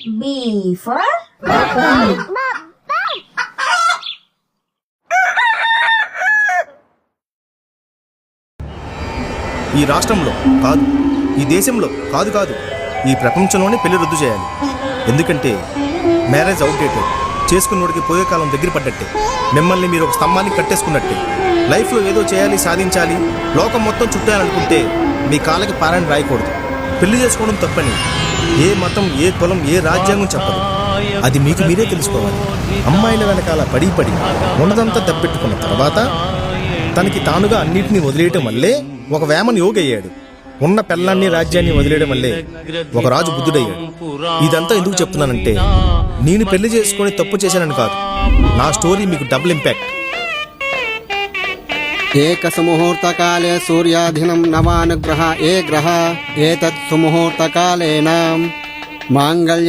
B for ఈ రాష్ట్రంలో కాదు, ఈ దేశంలో కాదు కాదు ఈ ప్రపంచంలోనే పెళ్లి రద్దు చేయాలి. ఎందుకంటే మ్యారేజ్ అవుట్డేటెడ్. చేసుకున్నోడికి పోయే కాలం దగ్గర పడ్డట్టే. మిమ్మల్ని మీరు ఒక స్తంభానికి కట్టేసుకున్నట్టే. లైఫ్లో ఏదో చేయాలి, సాధించాలి, లోకం మొత్తం చుట్టాలనుకుంటే మీ కాళ్ళకి పారాయణ రాయకూడదు. పెళ్లి చేసుకోవడం తప్పని ఏ మతం, ఏ కులం, ఏ రాజ్యాంగం చెప్పదు. అది మీకు మీరే తెలుసుకోవాలి. అమ్మాయిల వెనకాల పడి ఉన్నదంతా దప్పెట్టుకున్న తర్వాత తనకి తానుగా అన్నింటినీ వదిలేయటం వల్లే ఒక వేమన్ యోగి అయ్యాడు. ఉన్న పెళ్ళాన్ని, రాజ్యాన్ని వదిలేయడం వల్లే ఒక రాజు బుద్ధుడయ్యాడు. ఇదంతా ఎందుకు చెప్తున్నానంటే నేను పెళ్లి చేసుకొని తప్పు చేశానని కాదు. నా స్టోరీ మీకు డబుల్ ఇంపాక్ట్. ఏక సుముహూర్తకాలే సూర్యాధీనం నవానుగ్రహ ఏ గ్రహ ఏతత్ సుముహూర్తకాలేన మాంగళ్య